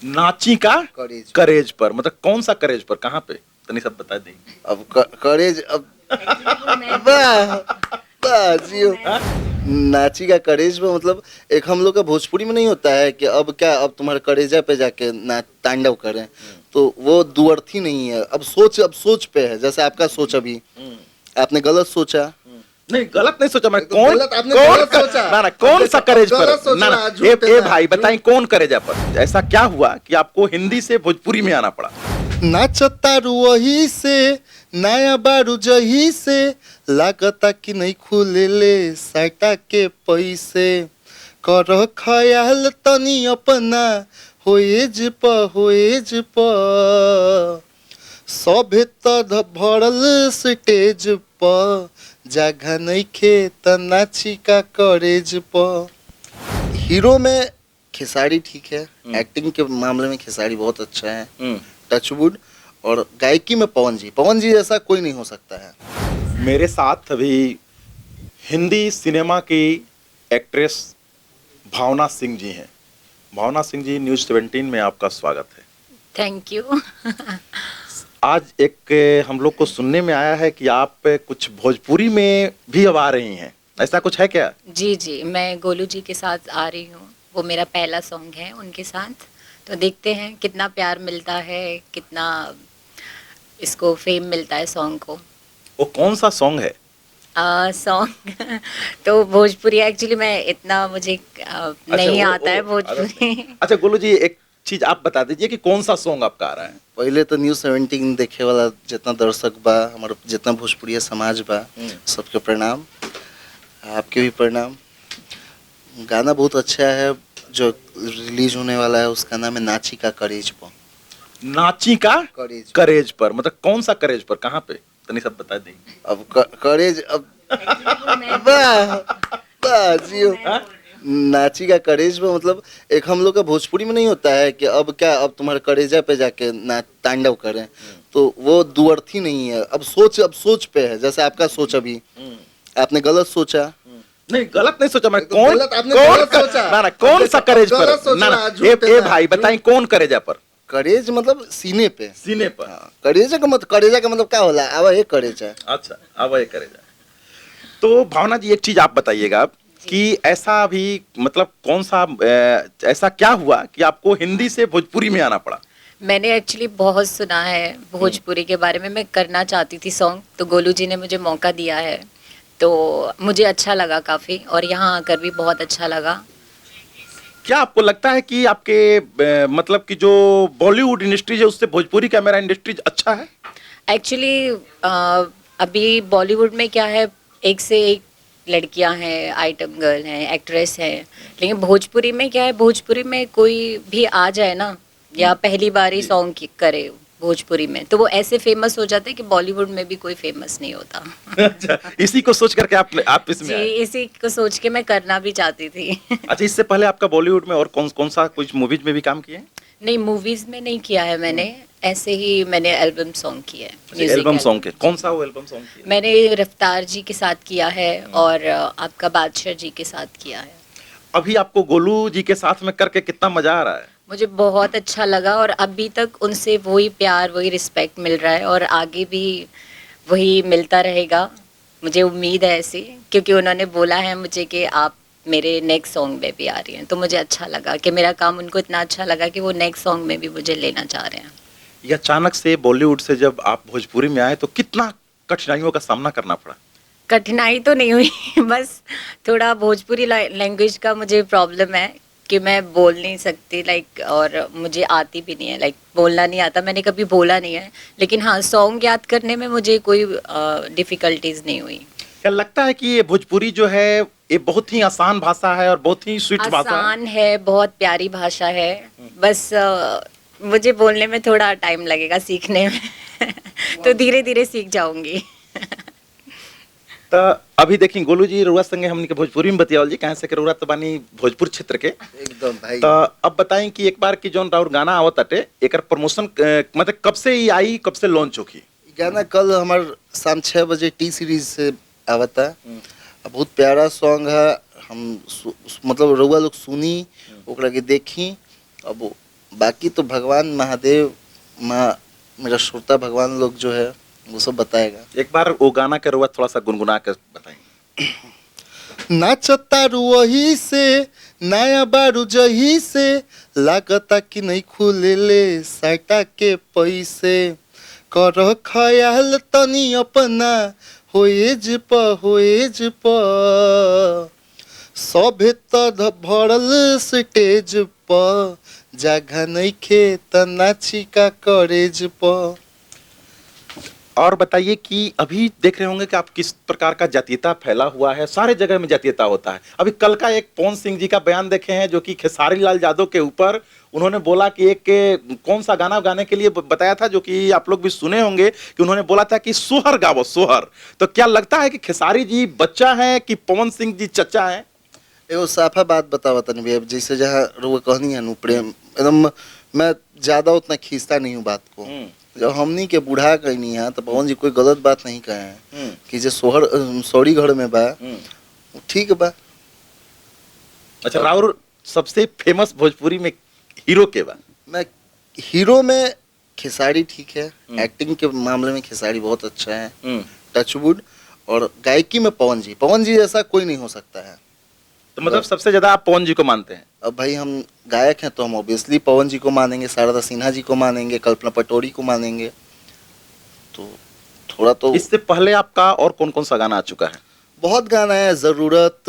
नाची का करेज करेज पर, मतलब कौन सा करेज पर, कहाँ पे, तनी सब बता दें। अब करेज अब वाह वाह जियो। हाँ? नाची का करेज में मतलब एक हम लोग का भोजपुरी में नहीं होता है कि अब क्या अब तुम्हारे करेजा पे जाके ना तांडव करें, तो वो दुअर्थी नहीं है। अब सोच पे है, जैसे आपका सोच अभी आपने गलत सोचा। नहीं, गलत नहीं सोचा मैं। तो कौन गलत आपने कौन गलत सोचा। ना ना कौन सा करेज पर, गलत सोच ना ना रहा, ए, झूठ ए है, भाई झूठ। बताएं कौन करेजा पर ऐसा क्या हुआ कि आपको हिंदी से भोजपुरी में आना पड़ा। नाचतारू वही से नया बारू जही से लागता कि नहीं खुले ले साटा के पैसे कर ख्याल तनी अपना होएज प सभे त भरल स्टेज प जगह नहीं खेत नाची का करेज प। हीरो में खेसारी ठीक है, एक्टिंग के मामले में खेसारी बहुत अच्छा है, टचवुड। और गायकी में पवन जी जैसा कोई नहीं हो सकता है। मेरे साथ अभी हिंदी सिनेमा की एक्ट्रेस भावना सिंह जी हैं। भावना सिंह जी, न्यूज़ 17 में आपका स्वागत है। Thank you. आज एक हम लोग को सुनने में आया है कि आप कुछ भोजपुरी में भी अब आ रही हैं, ऐसा कुछ है क्या? जी जी, मैं गोलू जी के साथ आ रही हूँ। वो मेरा पहला सॉन्ग है उनके साथ, तो देखते हैं कितना प्यार मिलता है, कितना इसको फेम मिलता है सॉन्ग को। वो कौन सा सॉन्ग है? सॉन्ग तो भोजपुरी एक्चुअली मैं इतना मुझे नहीं आता है भोजपुरी। अच्छा गोलू जी, एक चीज आप बता दीजिए कि कौन सा सॉन्ग आपका आ रहा है। पहले तो न्यूज़ 17 देखे वाला जितना दर्शक बा, हमारा जितना भोजपुरी समाज बा, सबके प्रणाम, आपके भी प्रणाम। गाना बहुत अच्छा है जो रिलीज होने वाला है, उसका नाम है नाची का करेज पर। नाची का करेज करेज पर, मतलब कौन सा करेज पर, कहाँ पे, तनी सब बता दें। अब करेज अब वाह वाह जियो। हाँ? नाची का करेज में मतलब एक हम लोग का भोजपुरी में नहीं होता है कि अब क्या अब तुम्हारे करेजा पे जाके ना तांडव करें, तो वो दुअर्थी नहीं है। अब सोच पे है, जैसे आपका सोच अभी आपने गलत सोचा। नहीं, गलत नहीं सोचा मैं। तो कौन गलत आपने कौन गलत सोचा। ना ना कौन सा करेज पर, गलत सोच ना ना रहा, झूठ ए है, भाई झूठ। बताएं कौन करेजा पर। करेज मतलब सीने पे, सीने पर। हाँ, करेजा का मतलब क्या होला, अब ये करेजा। अच्छा, अब ये करेजा। तो भावना जी, एक चीज आप बताइएगा कि ऐसा भी मतलब कौन सा ऐसा क्या हुआ कि आपको हिंदी से भोजपुरी में आना पड़ा। मैंने एक्चुअली बहुत सुना है भोजपुरी के बारे में, मैं करना चाहती थी सॉन्ग, तो गोलू जी ने मुझे मौका दिया है, तो मुझे अच्छा लगा काफ़ी, और यहाँ आकर भी बहुत अच्छा लगा। क्या आपको लगता है कि आपके मतलब कि जो बॉलीवुड इंडस्ट्री है उससे भोजपुरी का मेरा इंडस्ट्री अच्छा है? एक्चुअली अभी बॉलीवुड में क्या है, एक से एक लड़कियां हैं, आइटम गर्ल हैं, एक्ट्रेस हैं, लेकिन भोजपुरी में क्या है, भोजपुरी में कोई भी आ जाए ना, या पहली बार ही सॉन्ग करे भोजपुरी में, तो वो ऐसे फेमस हो जाते हैं कि बॉलीवुड में भी कोई फेमस नहीं होता। अच्छा, इसी को सोच करके आप इसमें जी, आए। इसी को सोच के मैं करना भी चाहती थी। अच्छा, इससे पहले आपका बॉलीवुड में और कौन कौन सा कुछ मूवीज में भी काम किए हैं? नहीं, मूवीज में नहीं किया है मैंने, ऐसे ही मैंने एल्बम सॉन्ग किया है। अच्छा, एल्बम सॉन्ग के कौन सा वो एल्बम सॉन्ग किया? मैंने रफ्तार जी के साथ किया है और आपका बादशाह जी के साथ किया है। अभी आपको गोलू जी के साथ में करके कितना मजा आ रहा है? मुझे बहुत अच्छा लगा, और अभी तक उनसे वही प्यार, वही रिस्पेक्ट मिल रहा है, और आगे भी वही मिलता रहेगा, मुझे उम्मीद है ऐसी, क्योंकि उन्होंने बोला है मुझे कि आप मेरे नेक्स्ट सॉन्ग में भी आ रही हैं, तो मुझे अच्छा लगा कि मेरा काम उनको इतना अच्छा लगा कि वो नेक्स्ट सॉन्ग में भी मुझे लेना चाह रहे हैं। ये अचानक से बॉलीवुड से जब आप भोजपुरी में आए तो कितना कठिनाइयों का सामना करना पड़ा? कठिनाई तो नहीं हुई, बस थोड़ा भोजपुरी लैंग्वेज का मुझे प्रॉब्लम है कि मैं बोल नहीं सकती, लाइक, और मुझे आती भी नहीं है, लाइक बोलना नहीं आता, मैंने कभी बोला नहीं है, लेकिन हाँ सॉन्ग याद करने में मुझे कोई डिफ़िकल्टीज नहीं हुई। क्या लगता है कि ये भोजपुरी जो है ये बहुत ही आसान भाषा है और बहुत ही स्वीट भाषा है? आसान है, बहुत प्यारी भाषा है, बस मुझे बोलने में थोड़ा टाइम लगेगा सीखने में। तो धीरे धीरे सीख जाऊंगी। तो अभी देखी गोलू जी रउआ संगे हमनी के भोजपुरी में बतियावल जी, कहाँ से के रउआ तो बानी भोजपुर क्षेत्र के एकदम भाई। तो अब बताएं कि एक बार की जौन राउर गाना आवत अटे एकर प्रमोशन मतलब कब से ही आई, कब से लॉन्च होगी? गाना कल हमार शाम 6 बजे टी सीरीज से आवता, बहुत प्यारा सॉन्ग है। हम मतलब रउआ लोग सुनी, ओकरा के देखी, अब बाकी तो भगवान महादेव माँ मेरा श्रोता भगवान लोग जो है वो सब बताएगा। एक बार वो गाना के रुआ थोड़ा सा गुनगुना कर बताएंगे। नाचतारू वही से नया बारू जही से लागता कि नहीं खुले ले साटा के पैसे कर ख्याल तनी अपना होएज प सभे त भरल स्टेज प जगह नइखे त नाची का करेज प। और बताइए कि अभी देख रहे होंगे कि आप किस प्रकार का जातीयता फैला हुआ है, सारे जगह में जातीयता होता है। अभी कल का एक पवन सिंह जी का बयान देखे हैं जो कि खेसारी लाल यादव के ऊपर उन्होंने बोला कि एक के कौन सा गाना गाने के लिए बताया था, जो कि आप लोग भी सुने होंगे कि उन्होंने बोला था कि सोहर गावो सोहर। तो क्या लगता है कि खेसारी जी बच्चा है कि पवन सिंह जी चचा है? एगो साफा बात बतावा तनी भैया, जैसे जहाँ रुआ कहनी है नु प्रेम एकदम, मैं ज्यादा उतना खींचता नहीं हूँ बात को। जब हमनी के बूढ़ा कहनी है तो पवन जी कोई गलत बात नहीं कहे हैं कि जो सोहर सौरी घर में बा ठीक बा। अच्छा, राउर सबसे फेमस भोजपुरी में हीरो के बा? मैं हीरो में खेसारी ठीक है, एक्टिंग के मामले में खेसारी बहुत अच्छा है, टचवुड। और गायकी में पवन जी जैसा कोई नहीं हो सकता है। तो मतलब सबसे ज्यादा आप पवन जी को मानते हैं? अब भाई हम गायक हैं तो हम ऑब्वियसली पवन जी को मानेंगे, शारदा सिन्हा जी को मानेंगे, कल्पना पटौड़ी को मानेंगे। तो थोड़ा तो इससे पहले आपका और कौन कौन सा गाना आ चुका है? बहुत गाना है, जरूरत,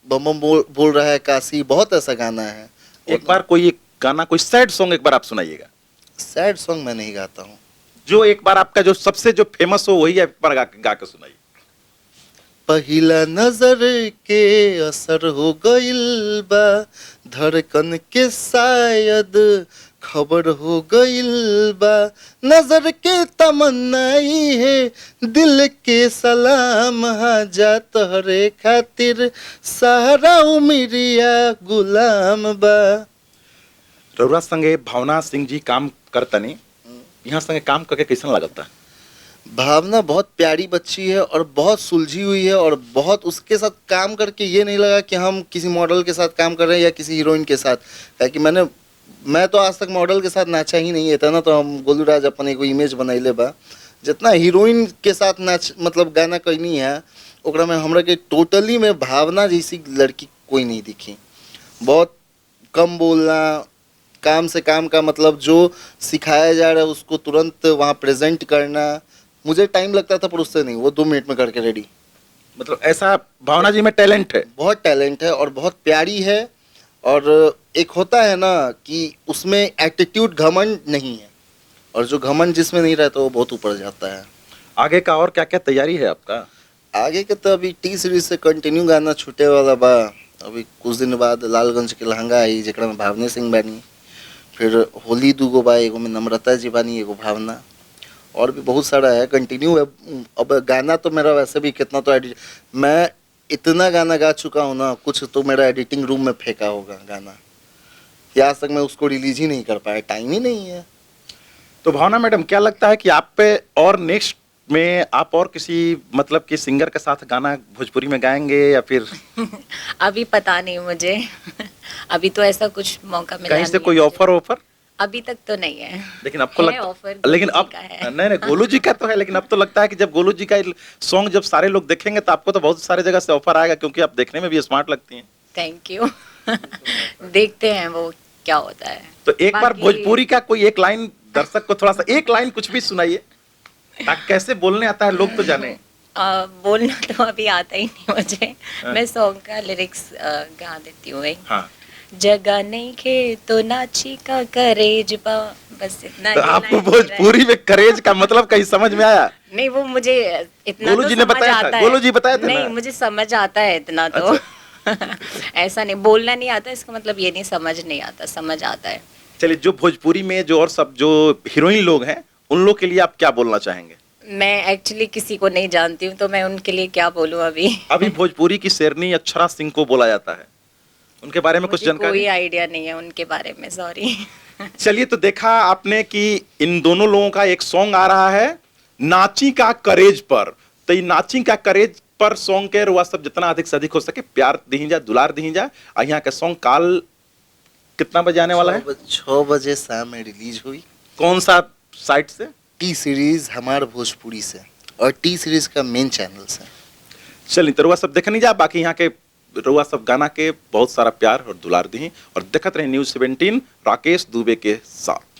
बम बम बोल रहा है काशी, बहुत ऐसा गाना है। एक बार कोई एक गाना, कोई सैड सॉन्ग एक बार आप सुनाइएगा। सैड सॉन्ग मैं नहीं गाता हूँ। जो एक बार आपका जो सबसे जो फेमस हो वही एक बार गा के सुनाइए। पहिला नजर के असर हो गइल बा, धड़कन के शायद खबर हो गइल बा, नजर के तमन्नाई है दिल के सलाम हाजा तोहरे खातिर सहारा उमिरिया गुलाम बा। रउरा संगे भावना सिंह जी काम करतनी, यहाँ संगे काम करके कैसन लगता? भावना बहुत प्यारी बच्ची है और बहुत सुलझी हुई है, और बहुत उसके साथ काम करके ये नहीं लगा कि हम किसी मॉडल के साथ काम कर रहे हैं या किसी हीरोइन के साथ। क्योंकि मैं तो आज तक मॉडल के साथ नाचा ही नहीं है, इतना तो हम गोलू राज अपन एगो इमेज बनैले बा। जितना हीरोइन के साथ नाच मतलब गाना कहनी है ओकरा में हमरा के टोटली में भावना जैसी लड़की कोई नहीं दिखी। बहुत कम बोलना, काम से काम का मतलब जो सिखाया जा रहा है उसको तुरंत वहाँ प्रेजेंट करना, मुझे टाइम लगता था पर उससे नहीं, वो 2 मिनट में करके रेडी। मतलब ऐसा भावना जी में टैलेंट है? बहुत टैलेंट है और बहुत प्यारी है। और एक होता है ना कि उसमें एटीट्यूड, घमंड नहीं है, और जो घमंड जिसमें नहीं रहता वो बहुत ऊपर जाता है। आगे का और क्या क्या तैयारी है आपका? आगे के तो अभी टी सीरीज से कंटिन्यू गाना छूटे वाला बा। अभी कुछ दिन बाद लालगंज के लहंगा आई जेकरा में भावने सिंह बानी, फिर होली दूगो बा, एगो में नम्रता जी बानी, एगो भावना, और भी बहुत सारा है, कंटिन्यू है। अब गाना तो मेरा वैसे भी कितना तो मैं इतना गाना गा चुका हूँ ना, कुछ तो मेरा एडिटिंग रूम में फेंका होगा गाना, या आज तक मैं उसको रिलीज ही नहीं कर पाया, टाइम ही नहीं है। तो भावना मैडम, क्या लगता है कि आप पे और नेक्स्ट में आप और किसी मतलब कि सिंगर के साथ गाना भोजपुरी में गाएंगे या फिर? अभी पता नहीं मुझे अभी तो ऐसा कुछ मौका मिला कहीं से नहीं कोई है ऑफर ऑफर? अभी तक तो नहीं है। लेकिन आपको है लगता ऑफर, लेकिन गोलू अब जी का है। नहीं गोलू जी का तो है, लेकिन अब तो लगता है कि जब गोलू जी का सॉन्ग जब सारे लोग देखेंगे तो आपको तो बहुत सारे जगह से ऑफर आएगा, क्योंकि आप देखने में भी स्मार्ट लगती हैं। थैंक यू देखते हैं वो क्या होता है। तो एक बार बाकी- भोजपुरी का कोई एक लाइन दर्शक को थोड़ा सा एक लाइन कुछ भी सुनाइए, ताकि कैसे बोलने आता है लोग तो जाने। बोलना तो अभी आता ही नहीं मुझे। मैं सॉन्ग का लिरिक्स गा देती हूँ एक। हाँ, जगह नहीं खे तो नाची का करेज पा, बस इतना तो ही आपको line भोजपुरी में करेज का मतलब कहीं समझ में आया? नहीं, वो मुझे इतना गोलू तो जी ने समझ बताया था, आता है। गोलू जी बताए थे नहीं, ना? मुझे समझ आता है इतना तो ऐसा नहीं, बोलना नहीं आता इसका मतलब ये नहीं समझ नहीं आता, समझ आता है। चलिए, जो भोजपुरी में जो और सब जो हीरोइन लोग हैं उन लोग के लिए आप क्या बोलना चाहेंगे? मैं एक्चुअली किसी को नहीं जानती हूँ तो मैं उनके लिए क्या बोलूँ अभी। अभी भोजपुरी की शेरनी अक्षरा सिंह को बोला जाता है, उनके बारे में कुछ मुझे जानकारी? कोई आइडिया नहीं है उनके बारे में, सॉरी। चलिए, तो देखा आपने कि इन दोनों लोगों का एक सॉन्ग आ रहा है नाची का करेज पर। तो ये नाची का करेज पर सॉन्ग के रुआ सब जितना अधिक से अधिक हो सके प्यार दी जा, दुलार दी जा। यहाँ के सॉन्ग काल कितना बजे आने वाला है? 6 बजे शाम में रिलीज हुई। कौन सा साइट से? टी सीरीज हमार भोजपुरी से और टी सीरीज का मेन चैनल से। चलिए तो रुआ सब देख नहीं जा, बाकी यहाँ के रुआ सब गाना के बहुत सारा प्यार और दुलार दी और देखत रहे न्यूज़ 17 राकेश दुबे के साथ।